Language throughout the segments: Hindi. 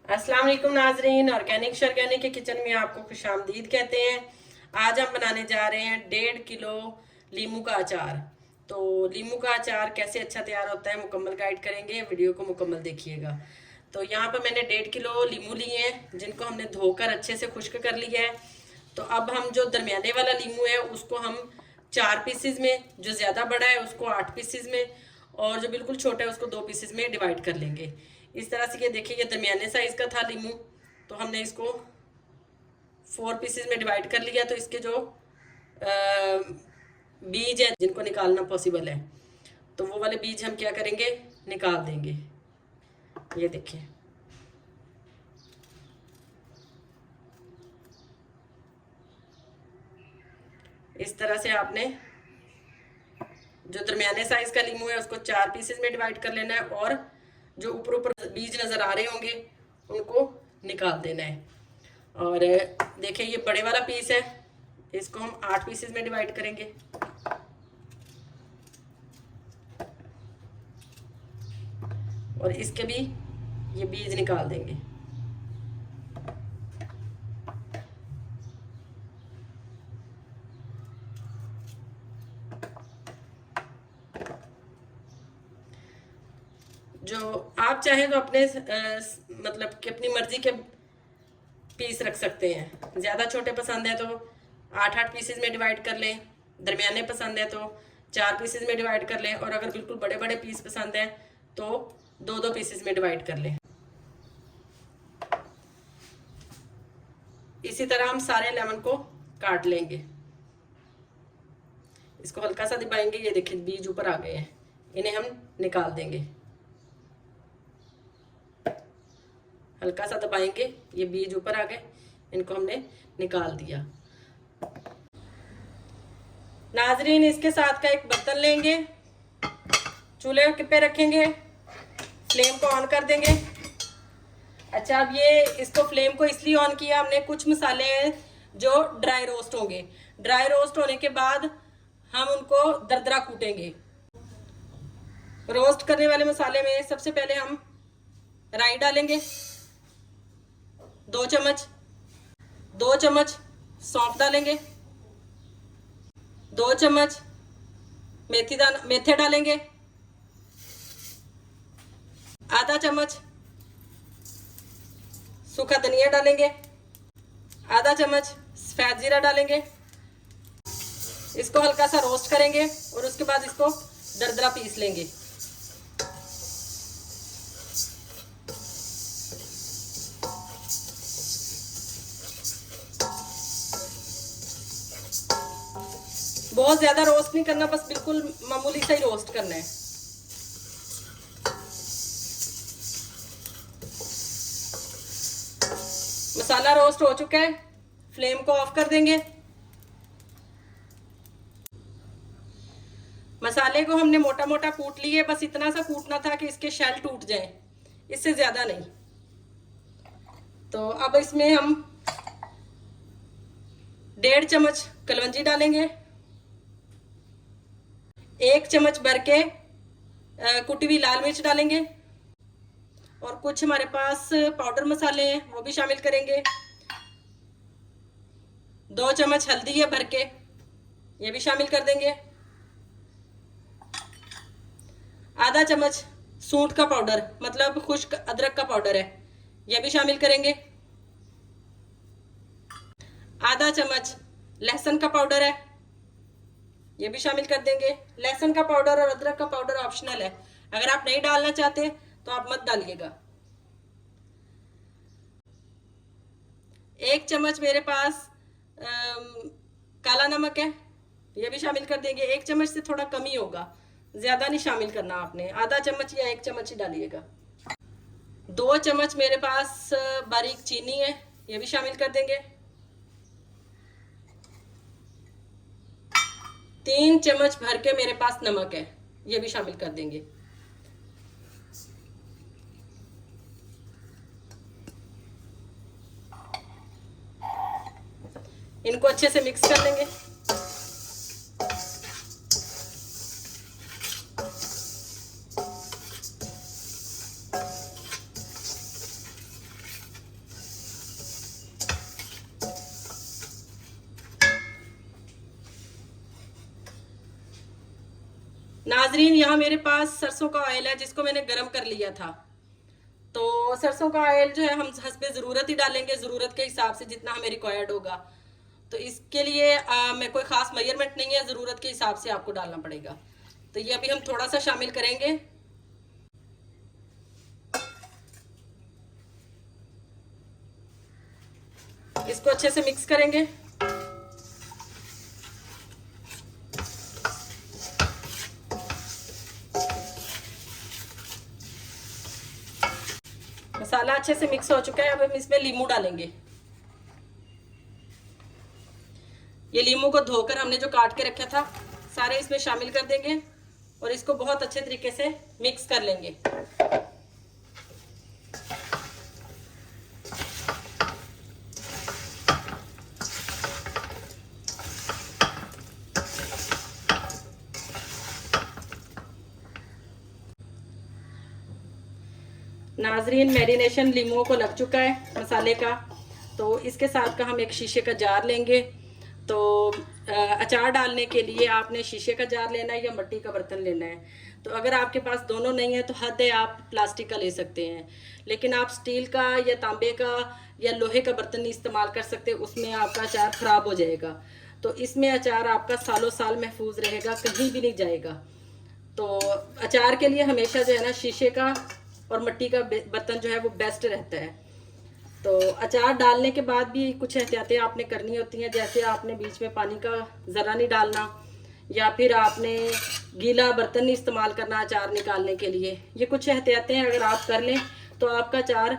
अस्सलाम वालेकुम नाजरीन, ऑर्गेनिक शर्गेनिक के किचन में आपको खुशामदीद कहते हैं। आज हम बनाने जा रहे हैं 1.5 किलो लीमू का अचार। तो लीमू का अचार कैसे अच्छा तैयार होता है मुकम्मल गाइड करेंगे, वीडियो को मुकम्मल देखिएगा। तो यहाँ पर मैंने 1.5 किलो लीमू लिए हैं, जिनको हमने धोकर अच्छे से खुश्क कर लिया है। तो अब हम जो दरमियाने वाला लीमू है उसको हम 4 पीसेज में, जो ज़्यादा बड़ा है उसको 8 पीसेज में, और जो बिल्कुल छोटा है उसको 2 पीसेज में डिवाइड कर लेंगे। इस तरह से ये देखिए, ये दरमियाने साइज का था लीमू, तो हमने इसको 4 पीसेज में डिवाइड कर लिया। तो इसके जो बीज है जिनको निकालना पॉसिबल है, तो वो वाले बीज हम क्या करेंगे, निकाल देंगे। ये देखिए, इस तरह से आपने जो दरमियाने साइज का लीमू है उसको 4 पीसेज में डिवाइड कर लेना है, और जो ऊपर ऊपर बीज नजर आ रहे होंगे उनको निकाल देना है। और देखिए, ये बड़े वाला पीस है, इसको हम 8 पीसेज में डिवाइड करेंगे। और इसके भी ये बीज निकाल देंगे। जो आप चाहें तो अपने मतलब कि अपनी मर्जी के पीस रख सकते हैं। ज़्यादा छोटे पसंद है तो 8-8 पीसेज में डिवाइड कर लें, दरमियाने पसंद है तो 4 पीसेज में डिवाइड कर लें, और अगर बिल्कुल बड़े बड़े पीस पसंद है तो 2-2 पीसेज में डिवाइड कर लें। इसी तरह हम सारे लेमन को काट लेंगे। इसको हल्का सा दबाएंगे, ये देखिए बीज ऊपर आ गए हैं, इन्हें हम निकाल देंगे। हल्का सा दबाएंगे, ये बीज ऊपर आ गए, इनको हमने निकाल दिया। नाजरीन, इसके साथ का एक बर्तन लेंगे, चूल्हे पे रखेंगे, फ्लेम को ऑन कर देंगे। अच्छा, अब ये इसको फ्लेम को इसलिए ऑन किया हमने, कुछ मसाले हैं जो ड्राई रोस्ट होंगे। ड्राई रोस्ट होने के बाद हम उनको दरदरा कूटेंगे। रोस्ट करने वाले मसाले में सबसे पहले हम राई डालेंगे 2 चम्मच, 2 चम्मच सौंफ डालेंगे, 2 चम्मच मेथे डालेंगे, आधा चम्मच सूखा धनिया डालेंगे, आधा चम्मच सफेद जीरा डालेंगे। इसको हल्का सा रोस्ट करेंगे और उसके बाद इसको दरदरा पीस लेंगे। बहुत ज्यादा रोस्ट नहीं करना, बस बिल्कुल मामूली सा ही रोस्ट करना है। मसाला रोस्ट हो चुका है, फ्लेम को ऑफ कर देंगे। मसाले को हमने मोटा मोटा कूट लिए, बस इतना सा कूटना था कि इसके शेल टूट जाएं, इससे ज्यादा नहीं। तो अब इसमें हम 1.5 चम्मच कलवंजी डालेंगे, 1 चम्मच भर के कुटी हुई लाल मिर्च डालेंगे, और कुछ हमारे पास पाउडर मसाले हैं वो भी शामिल करेंगे। 2 चम्मच हल्दी है भर के, ये भी शामिल कर देंगे। आधा चम्मच सूंठ का पाउडर, मतलब खुश्क अदरक का पाउडर है, यह भी शामिल करेंगे। आधा चम्मच लहसुन का पाउडर है, ये भी शामिल कर देंगे। लहसुन का पाउडर और अदरक का पाउडर ऑप्शनल है, अगर आप नहीं डालना चाहते तो आप मत डालिएगा। 1 चम्मच मेरे पास काला नमक है, ये भी शामिल कर देंगे। 1 चम्मच से थोड़ा कम ही होगा, ज्यादा नहीं शामिल करना आपने, आधा चम्मच या 1 चम्मच ही डालिएगा। 2 चम्मच मेरे पास बारीक चीनी है, ये भी शामिल कर देंगे। 3 चम्मच भर के मेरे पास नमक है, ये भी शामिल कर देंगे। इनको अच्छे से मिक्स कर लेंगे। नाजरीन, यहाँ मेरे पास सरसों का ऑयल है जिसको मैंने गर्म कर लिया था। तो सरसों का ऑयल जो है हम हस्बे ज़रूरत ही डालेंगे, ज़रूरत के हिसाब से जितना हमें रिक्वायर्ड होगा। तो इसके लिए मैं कोई ख़ास मेजरमेंट नहीं है, ज़रूरत के हिसाब से आपको डालना पड़ेगा। तो ये अभी हम थोड़ा सा शामिल करेंगे। इसको अच्छे से मिक्स करेंगे। मसाला अच्छे से मिक्स हो चुका है। अब हम इसमें लीमू डालेंगे। ये लीमू को धोकर हमने जो काट के रखा था सारे इसमें शामिल कर देंगे और इसको बहुत अच्छे तरीके से मिक्स कर लेंगे। नाजरीन, मैरिनेशन लीमू को लग चुका है मसाले का। तो इसके साथ का हम एक शीशे का जार लेंगे। तो अचार डालने के लिए आपने शीशे का जार लेना है या मिट्टी का बर्तन लेना है। तो अगर आपके पास दोनों नहीं है तो हद है आप प्लास्टिक का ले सकते हैं, लेकिन आप स्टील का या तांबे का या लोहे का बर्तन नहीं इस्तेमाल कर सकते, उसमें आपका अचार ख़राब हो जाएगा। तो इसमें अचार आपका सालों साल महफूज रहेगा, कहीं भी नहीं जाएगा। तो अचार के लिए हमेशा जो है ना शीशे का और मिट्टी का बर्तन जो है वो बेस्ट रहता है। तो अचार डालने के बाद भी कुछ एहतियातें आपने करनी होती हैं, जैसे आपने बीच में पानी का ज़रा नहीं डालना, या फिर आपने गीला बर्तन नहीं इस्तेमाल करना अचार निकालने के लिए। ये कुछ एहतियातें अगर आप कर लें तो आपका अचार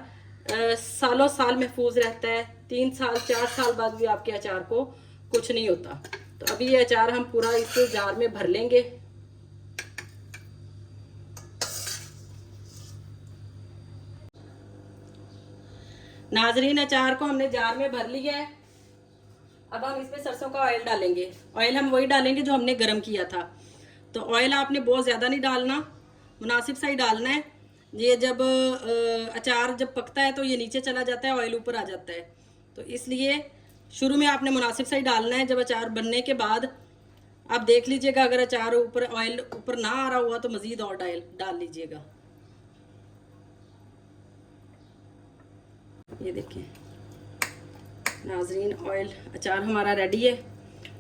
सालों साल महफूज रहता है। 3 साल 4 साल बाद भी आपके अचार को कुछ नहीं होता। तो अभी ये अचार हम पूरा इस जार में भर लेंगे। नाजरीन, अचार को हमने जार में भर लिया है। अब हम इसमें सरसों का ऑयल डालेंगे। ऑयल हम वही डालेंगे जो हमने गरम किया था। तो ऑयल आपने बहुत ज़्यादा नहीं डालना, मुनासिब सा ही डालना है। ये जब अचार जब पकता है तो ये नीचे चला जाता है, ऑयल ऊपर आ जाता है। तो इसलिए शुरू में आपने मुनासिब सा ही डालना है। जब अचार बनने के बाद आप देख लीजिएगा, अगर अचार ऊपर ऑयल ऊपर ना आ रहा हुआ तो मज़ीद और डाल लीजिएगा। ये देखें नाजरीन, ऑयल अचार हमारा रेडी है।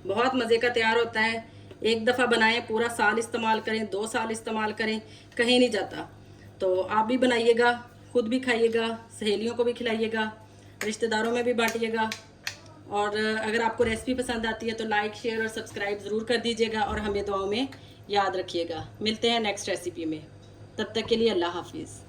बहुत मज़े का तैयार होता है। एक दफ़ा बनाएं, पूरा साल इस्तेमाल करें, 2 साल इस्तेमाल करें, कहीं नहीं जाता। तो आप भी बनाइएगा, खुद भी खाइएगा, सहेलियों को भी खिलाइएगा, रिश्तेदारों में भी बांटिएगा। और अगर आपको रेसिपी पसंद आती है तो लाइक, शेयर और सब्सक्राइब ज़रूर कर दीजिएगा और हमें दुआओं में याद रखिएगा। मिलते हैं नेक्स्ट रेसिपी में, तब तक के लिए अल्लाह हाफिज़।